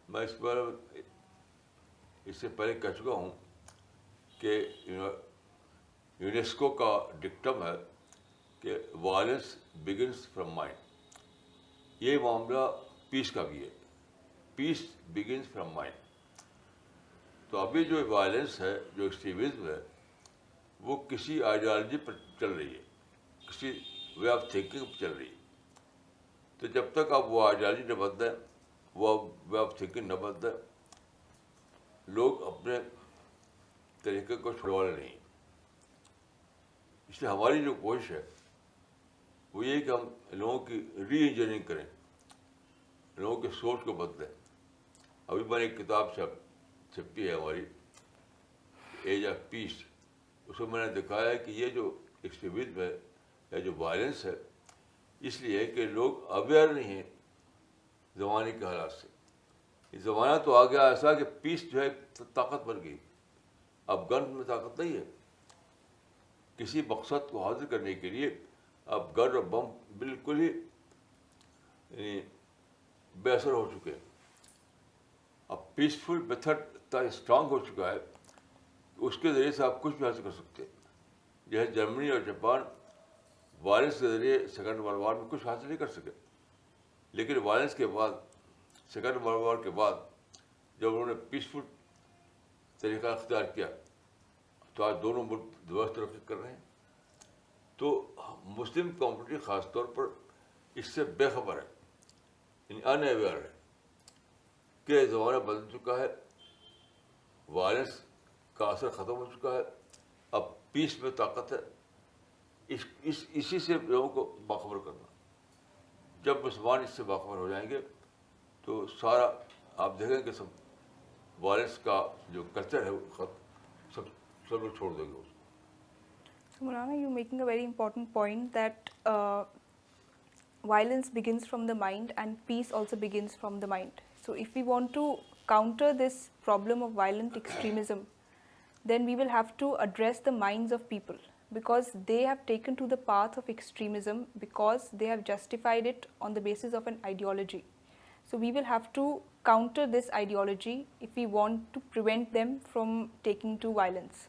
میں اس بارے میں اس سے پہلے کہہ چکا ہوں کہ یونیسکو کا ڈکٹم ہے کہ وائلنس بگنس فرام مائنڈ. یہ معاملہ پیس کا بھی ہے, پیس بگنس فرام مائنڈ. تو ابھی جو وائلنس ہے, جو ایکسٹریمزم ہے, وہ کسی آئیڈیالوجی پر چل رہی ہے, کسی وے آف تھنکنگ پر چل رہی ہے. تو جب تک آپ وہ آئیڈیالوجی نہ بدلیں, وہ وے آف تھنکنگ نہ بدلیں, لوگ اپنے طریقے کو چھڑوانے نہیں. اس لیے ہماری جو کوشش ہے وہ یہ کہ ہم لوگوں کی ری انجینئرنگ کریں, لوگوں کے سوچ کو بدلیں. ابھی میں نے ایک کتاب چھپی ہے ہماری, ایج آف پیس. اس میں نے دکھایا ہے کہ یہ جو ایکسٹریمزم ہے یا جو وائلنس ہے, اس لیے کہ لوگ اویئر نہیں ہیں زمانے کے حالات سے. یہ زمانہ تو آ گیا ایسا کہ پیس جو ہے طاقت بن گئی. اب گن میں طاقت نہیں ہے. کسی مقصد کو حاصل کرنے کے لیے اب گن اور بم بالکل ہی یعنی بے اثر ہو چکے ہیں. اب پیسفل میتھڈ اتنا اسٹرانگ ہو چکا ہے کہ اس کے ذریعے سے آپ کچھ بھی حاصل کر سکتے ہیں. جیسے جرمنی اور جاپان وائلنس کے ذریعے سیکنڈ ورلڈ وار میں کچھ حاصل نہیں کر سکے, لیکن وائلنس کے بعد, سیکنڈ ورلڈ وار کے بعد جب انہوں نے پیسفل طریقہ اختیار کیا تو آج دونوں ملک دوست ترقی کر رہے ہیں. تو مسلم کمیونٹی خاص طور پر اس سے بے خبر ہے, یعنی ان اویئر ہے کہ زمانہ بدل چکا ہے, وائلنس کا اثر ختم ہو چکا ہے, اب پیس میں طاقت ہے. اسی سے لوگوں کو باخبر کرنا. جب مسلمان اس سے باخبر ہو جائیں گے تو سارا آپ دیکھیں کہ سب وائلنس کا جو کلچر ہے وہ سب لوگ چھوڑ دیں گے اس کو. So Maulana, you're making a very important point that violence begins from the mind and peace also begins from the mind. So if we want to counter this problem of violent extremism, then we will have to address the minds of people, because they have taken to the path of extremism because they have justified it on the basis of an ideology. So we will have to counter this ideology if we want to prevent them from taking to violence.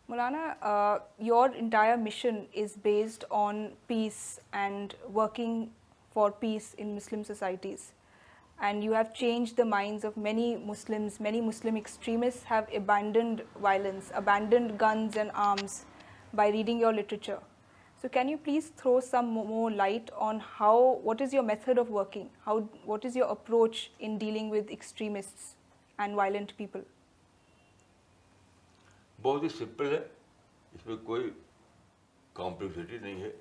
Maulana, your entire mission is based on peace and working for peace in Muslim societies. And you have changed the minds of many Muslims. Many Muslim extremists have abandoned violence, abandoned guns and arms by reading your literature. So can you please throw some more light on what is your method of working? What is your approach in dealing with extremists and violent people? بہت ہی simple ہے, اس میں کوئی complexity نہیں ہے.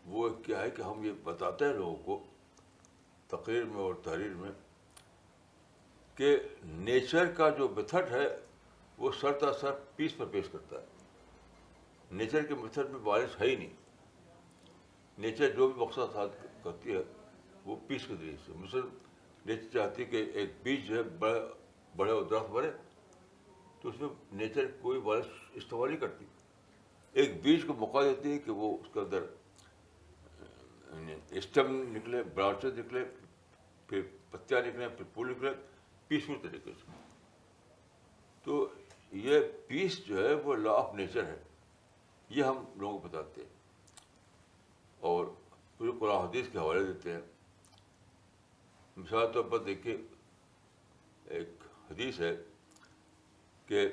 وہ کیا ہے کہ ہم یہ بتاتے ہیں لوگوں کو تقریر میں اور تحریر میں کہ نیچر کا جو میتھڈ ہے وہ سر سر پیس پر پیش کرتا ہے. نیچر کے میتھڈ میں وائلنس ہے ہی نہیں. نیچر جو بھی مقصد حاصل کرتی ہے وہ پیس کے ذریعے سے. مثلاً نیچر چاہتی ہے کہ ایک بیج جو ہے بڑے اور درخت بڑھے, تو اس میں نیچر کوئی وائلنس استعمال نہیں کرتی. ایک بیج کو موقع دیتی ہے کہ وہ اس کے اندر اسٹم نکلے, برانچز نکلے, پھر پتیاں نکلیں, پھر پھول نکلے, پیسفل طریقے سے. تو یہ پیس جو ہے وہ لا آف نیچر ہے, یہ ہم لوگوں کو بتاتے ہیں اور پورے قرآن حدیث کے حوالے دیتے ہیں. مثال طور پر دیکھیے, ایک حدیث ہے کہ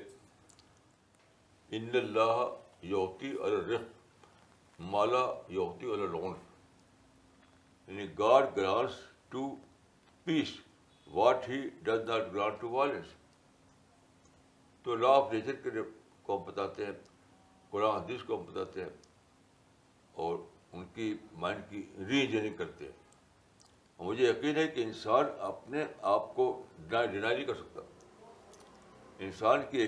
ان اللہ یعطی علی الرفق ما لا یعطی علی العنف, یعنی God grants to peace what he does not grant to violence. تو لا آف نیچر کے کو ہم بتاتے ہیں, قرآن حدیث کو ہم بتاتے ہیں اور ان کی مائنڈ کی ری انجینئرنگ کرتے ہیں. مجھے یقین ہے کہ انسان اپنے آپ کو ڈینائی نہیں کر سکتا. انسان کی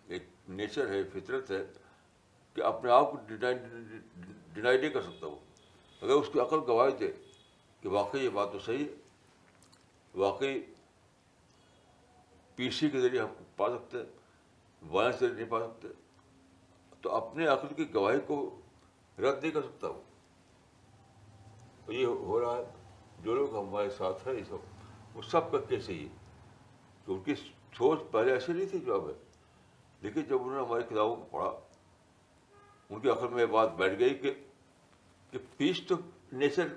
ایک نیچر ہے, فطرت ہے کہ اپنے آپ کو ڈینائی نہیں کر سکتا. وہ اگر اس کی عقل گواہی دے کہ واقعی یہ بات تو صحیح ہے, واقعی پی سی کے ذریعے ہم پا سکتے ہیں, وائلنس سے نہیں پا سکتے, تو اپنے عقل کی گواہی کو رد نہیں کر سکتا. وہ یہ ہو رہا ہے. جو لوگ ہمارے ساتھ ہیں وہ سب کا کیس ہی ہے کہ ان کی سوچ پہلے ایسی نہیں تھی جو اب ہے, لیکن جب انہوں نے ہماری کتابوں کو پڑھا ان کی عقل میں یہ بات بیٹھ گئی کہ پیس تو نیچر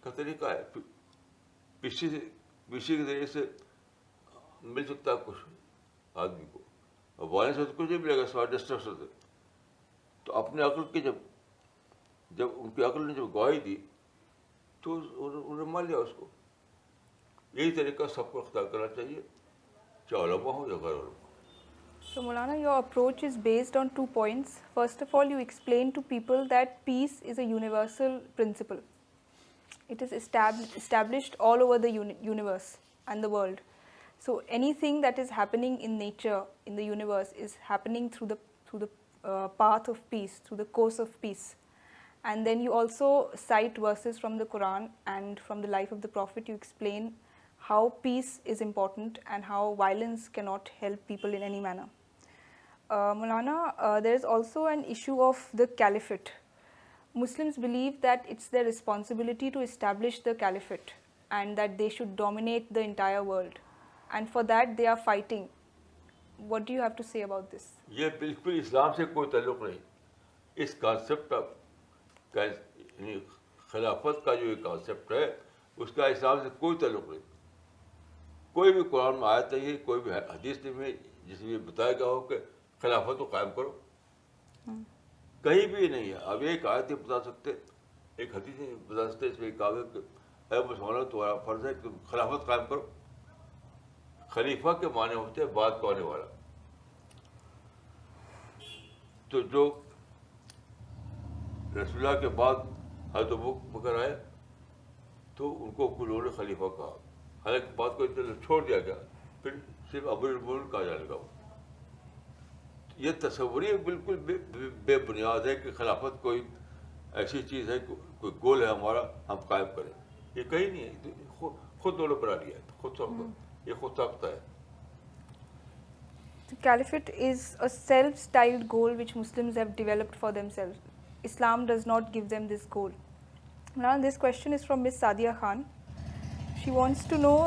کا طریقہ ہے, پیسی کے ذریعے سے مل سکتا ہے کچھ آدمی کو, اور وائلنس سے تو کچھ نہیں ملے گا سوائے ڈسٹرکشن سے. تو اپنے عقل کی جب ان کی عقل نے جب گواہی دی تو انہوں نے مان لیا اس کو. یہی طریقہ سب کو اختیار کرنا چاہیے, چاہے علماء ہو یا غیر علماء. So Maulana, your approach is based on 2 points. First of all, you explain to people that peace is a universal principle. It is established all over the universe and the world. So anything that is happening in nature, in the universe, is happening through the path of peace, through the course of peace. And then you also cite verses from the Quran and from the life of the Prophet. You explain how peace is important and how violence cannot help people in any manner. Maulana, there is also an issue of the caliphate. Muslims believe that it's their responsibility to establish the caliphate and that they should dominate the entire world. And for that they are fighting. What do you have to say about this? یہ بالکل اسلام سے کوئی تعلق نہیں. اس concept کا یعنی خلافت کا جو یہ کانسیپٹ ہے اس کا اسلام سے کوئی تعلق نہیں. کوئی بھی قرآن میں آیت نہیں ہے, کوئی بھی حدیث نہیں ہے جس میں بتایا گیا ہو کہ خلافت کو قائم کرو. کہیں بھی نہیں ہے. اب ایک آیت نہیں بتا سکتے, ایک حدیث نہیں بتا سکتے اس میں کہا گیا کہ اے مسلمانوں تمہارا فرض ہے کہ تم خلافت قائم کرو. خلیفہ کے معنی ہوتے ہیں بعد کو آنے والا. تو جو رسول اللہ کے بعد حضرت ابوبکر آئے تو ان کو کچھ لوگوں نے خلیفہ کہا, حالانکہ بات کو اتنا چھوڑ دیا گیا, پھر صرف امیر المومنین کہا جانے لگا. یہ تصور ہی بالکل بے بنیاد ہے کہ خلافت کوئی ایسی چیز ہے, کوئی گول ہے ہمارا ہم قائم کریں. یہ کہیں نہیں ہے, خود انہوں نے بنا لیا ہے, خود سب کو یہ خود ساختہ ہے. The caliphate is a self-styled goal which Muslims have developed for themselves. Islam does not give them this goal. Now this question is from Ms. Sadia Khan. She wants to know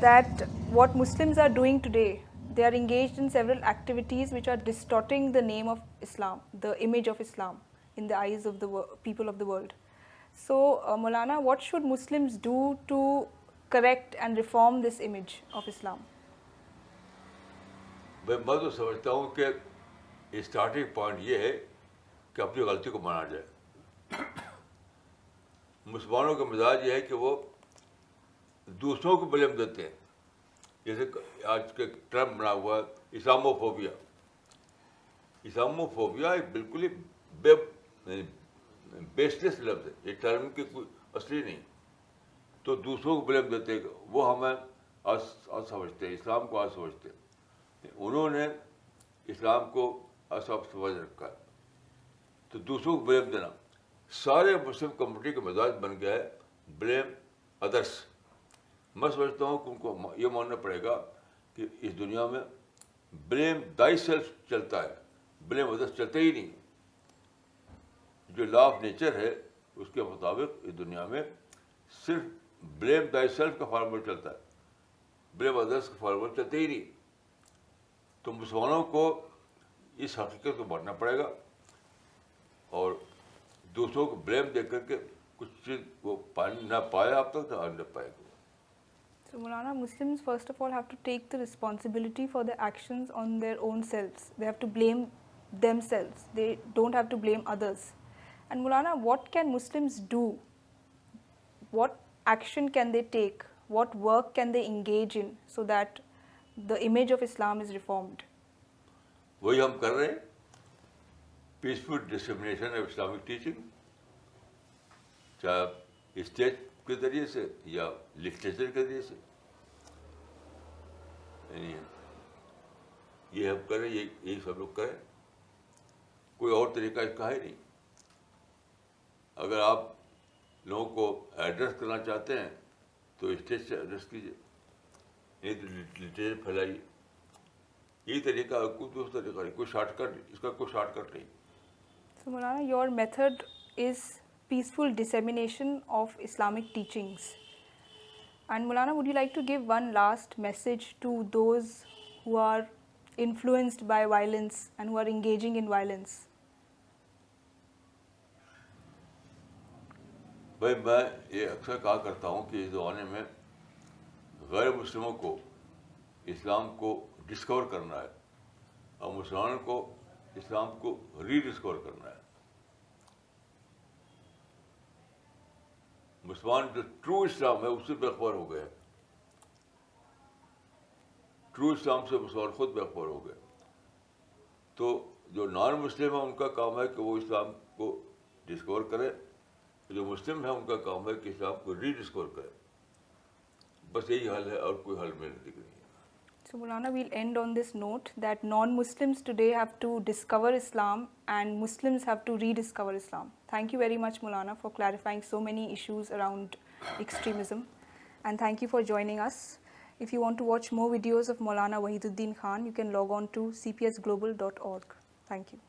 that what Muslims are doing today, they are engaged in several activities which are distorting the name of Islam, the image of Islam in the eyes of the people of the world. So Maulana, what should Muslims do to correct and reform this image of Islam? میں تو سمجھتا ہوں کہ starting point یہ ہے کہ اپنی غلطی کو مانا جائے. مسلمانوں کا مزاج یہ ہے کہ وہ دوسروں کو بلیم دیتے ہیں. جیسے آج کے ٹرم بنا ہوا ہے اسلاموفوبیا. اسلاموفوبیا ایک بالکل ہی بیس لیس لفظ ہے, یہ ٹرم کی کوئی اصلی نہیں. تو دوسروں کو بلیم دیتے ہیں, وہ ہمیں آج سمجھتے ہیں, اسلام کو آج سمجھتے ہیں. انہوں نے اسلام کو اصاب سمجھ رکھا ہے. تو دوسروں کو بلیم دینا, سارے مسلم کمیونٹی کا مزاج بن گیا ہے بلیم ادرس. میں سمجھتا ہوں کہ ان کو یہ ماننا پڑے گا کہ اس دنیا میں بلیم دائی سیلف چلتا ہے, بلیم ادرس چلتا ہی نہیں. جو لا آف نیچر ہے اس کے مطابق اس دنیا میں صرف بلیم دائی سیلف کا فارمولا چلتا ہے, بلیم ادرس کا فارمولا چلتا ہی نہیں. تو مسلمانوں کو اس حقیقت کو ماننا پڑے گا اور دوسروں کو بلیم دے کر کے کچھ چیز وہ نہ پائے اب تک نہ پائے گا. So Maulana, Muslims first of all have to take the responsibility for their actions on their own selves. They have to blame themselves. They don't have to blame others. And Maulana, what can Muslims do? What action can they take? What work can they engage in so that the image of Islam is reformed? وہی ہم کر رہے ہیں, peaceful ڈسیمنیشن of Islamic teaching, چاہے stage کے ذریعے سے یا لٹریچر کے ذریعے سے. یعنی یہ ہم کریں, یہی سب لوگ کریں, کوئی اور طریقہ اس کا ہے نہیں. اگر آپ لوگوں کو ایڈریس کرنا چاہتے ہیں تو اسٹیج سے ایڈریس کیجیے, نہیں تو لٹریچر پھیلائیے. یہی طریقہ, کوئی دوسرا طریقہ نہیں, کوئی شارٹ کٹ, اس کا کوئی شارٹ کٹ نہیں. So Maulana, your method is peaceful dissemination of Islamic teachings. And Maulana, would you like to give one last message to those who are influenced by violence and who are engaging in violence? بھائی میں یہ اکثر کہا کرتا ہوں کہ اس زمانے میں غیر مسلموں کو اسلام کو ڈسکور کرنا ہے اور مسلمانوں کو اسلام کو ری ڈسکور کرنا ہے. مسلمان جو ٹرو اسلام ہے اس سے بے خبر ہو گئے, ٹرو اسلام سے مسلمان خود بے خبر ہو گئے. تو جو نان مسلم ہے ان کا کام ہے کہ وہ اسلام کو ڈسکور کرے, جو مسلم ہے ان کا کام ہے کہ اسلام کو ری ڈسکور کرے. بس یہی حل ہے, اور کوئی حل میرے نزدیک نہیں ہے. So Maulana, we'll end on this note that non-Muslims today have to discover Islam and Muslims have to rediscover Islam. Thank you very much, Maulana, for clarifying so many issues around extremism. And thank you for joining us. If you want to watch more videos of Maulana Wahiduddin Khan, you can log on to cpsglobal.org. Thank you.